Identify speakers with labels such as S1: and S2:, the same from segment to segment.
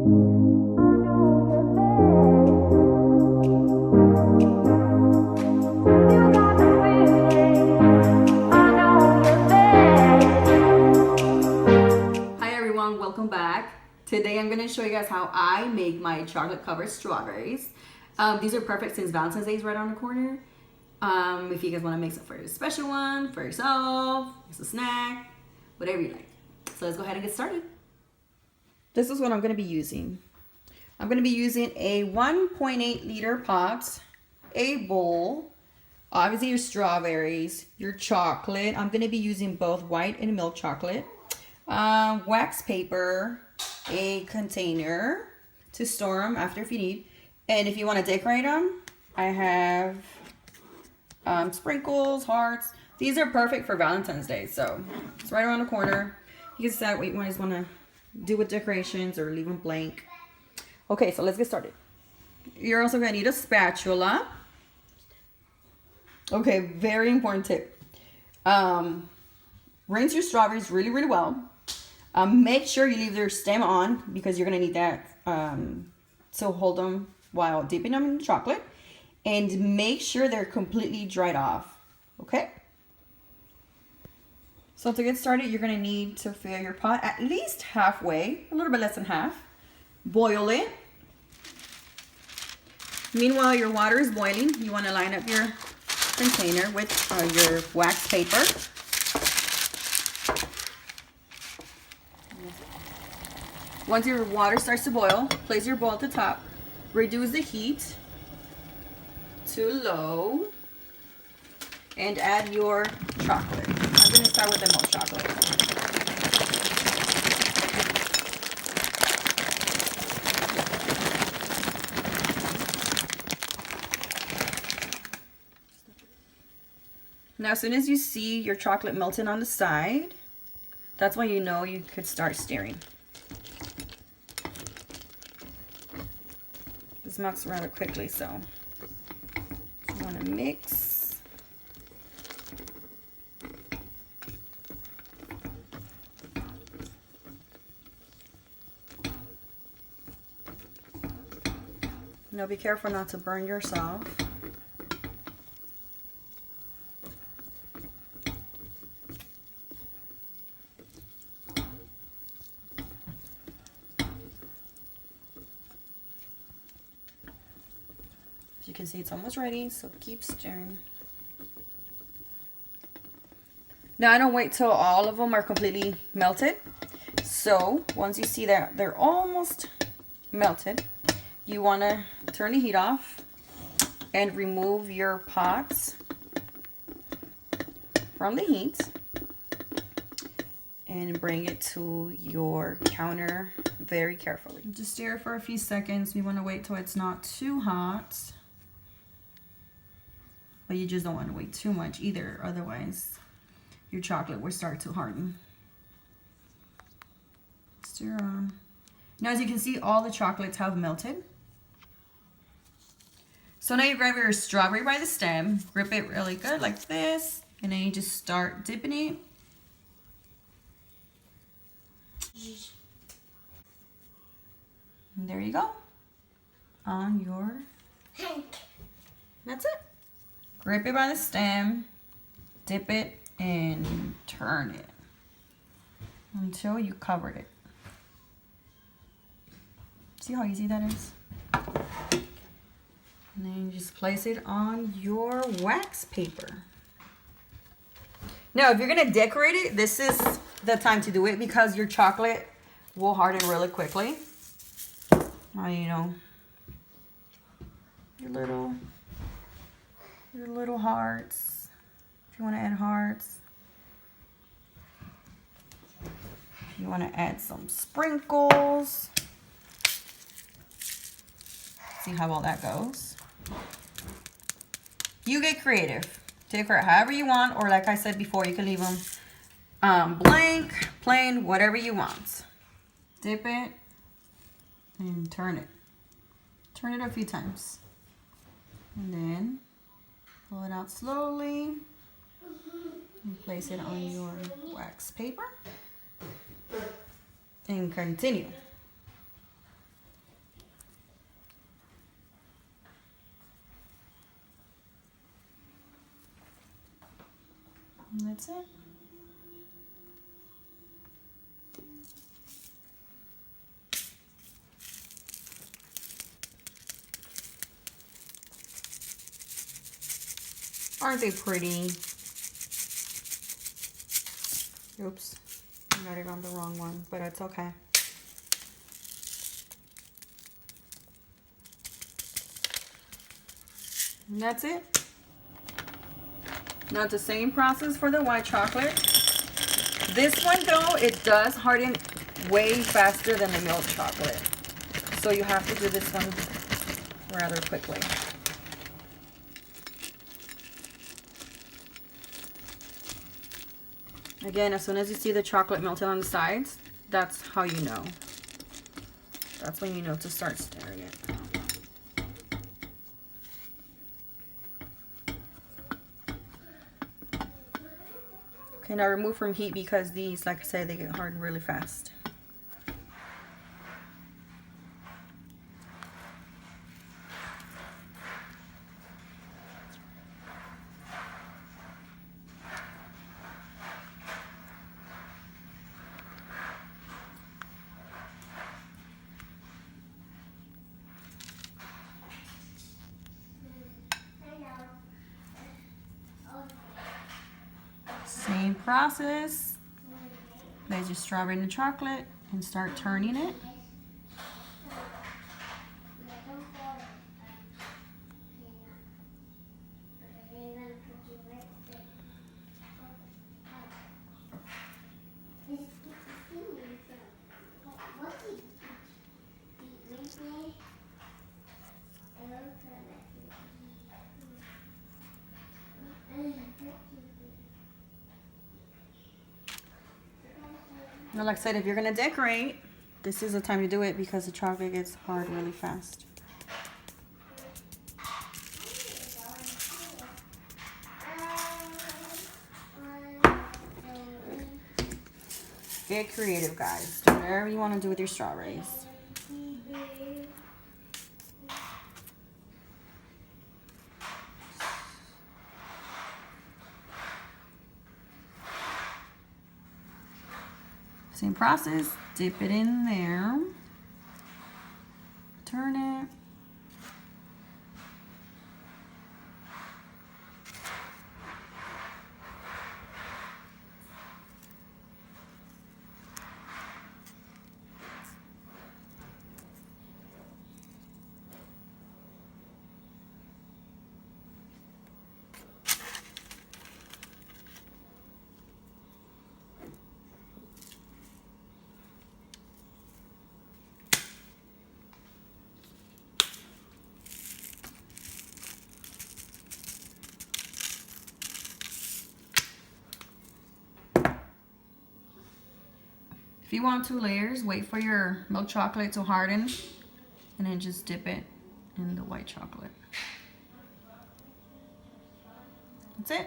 S1: Welcome back. Today I'm going to show you guys how I make my chocolate covered strawberries. These are perfect since Valentine's Day is right around the corner. If you guys want to make some for a special one, for yourself, as a snack, whatever you like. So let's go ahead and get started. This is what I'm going to be using. I'm going to be using a 1.8 liter pot, a bowl, obviously your strawberries, your chocolate. I'm going to be using both white and milk chocolate. Wax paper, a container to store them after if you need, and if you want to decorate them, I have sprinkles, hearts. These are perfect for Valentine's Day, so it's right around the corner. You can decide what you guys want to do with decorations or leave them blank. Okay, so let's get started. You're also going to need a spatula. Okay, very important tip. Rinse your strawberries really, really well. Make sure you leave their stem on because you're going to need that to hold them while dipping them in the chocolate. And make sure they're completely dried off. Okay? So to get started, you're going to need to fill your pot at least halfway, a little bit less than half. Boil it. Meanwhile, your water is boiling. You want to line up your container with your wax paper. Once your water starts to boil, place your bowl at the top. Reduce the heat to low. And add your chocolate. I'm going to start with the milk chocolate. Now, as soon as you see your chocolate melting on the side, that's when you know you could start stirring. This melts rather quickly, so you want to mix. Now be careful not to burn yourself. You can see it's almost ready, so keep stirring. Now I don't wait till all of them are completely melted. So once you see that they're almost melted, you want to turn the heat off and remove your pots from the heat and bring it to your counter very carefully. Just stir it for a few seconds. We want to wait till it's not too hot. But you just don't want to wait too much either, otherwise your chocolate will start to harden. Stir on. Now as you can see, all the chocolates have melted. So now you grab your strawberry by the stem, grip it really good like this, and then you just start dipping it. And there you go. On your hand. That's it. Grip it by the stem, dip it, and turn it until you covered it. See how easy that is? And then you just place it on your wax paper. Now, if you're going to decorate it, this is the time to do it because your chocolate will harden really quickly. You know, your little hearts, if you want to add hearts. If you want to add some sprinkles. See how well that goes. You get creative. Decorate however you want, or like I said before, you can leave them blank, plain, whatever you want. Dip it and turn it. Turn it a few times. And then pull it out slowly and place it on your wax paper and continue. That's it. Aren't they pretty? Oops, I got it on the wrong one, but it's okay. And that's it. Now it's the same process for the white chocolate. This one though, it does harden way faster than the milk chocolate. So you have to do this one rather quickly. Again, as soon as you see the chocolate melted on the sides, that's how you know. That's when you know to start stirring it. Okay, now remove from heat because these, like I said, they get hardened really fast. Same process. Place your strawberry in the chocolate and start turning it. Now, like I said, if you're gonna decorate, this is the time to do it because the chocolate gets hard really fast. Get creative, guys. Do whatever you want to do with your strawberries. Same process, dip it in there, turn it. If you want 2 layers, wait for your milk chocolate to harden and then just dip it in the white chocolate. That's it.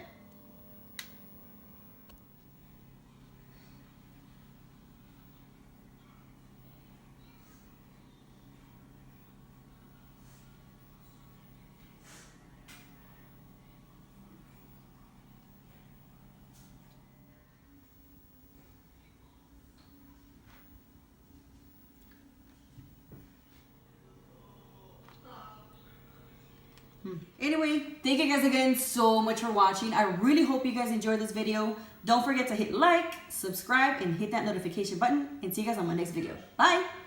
S1: Anyway, thank you guys again so much for watching. I really hope you guys enjoyed this video. Don't forget to hit like, subscribe, and hit that notification button. And see you guys on my next video. Bye!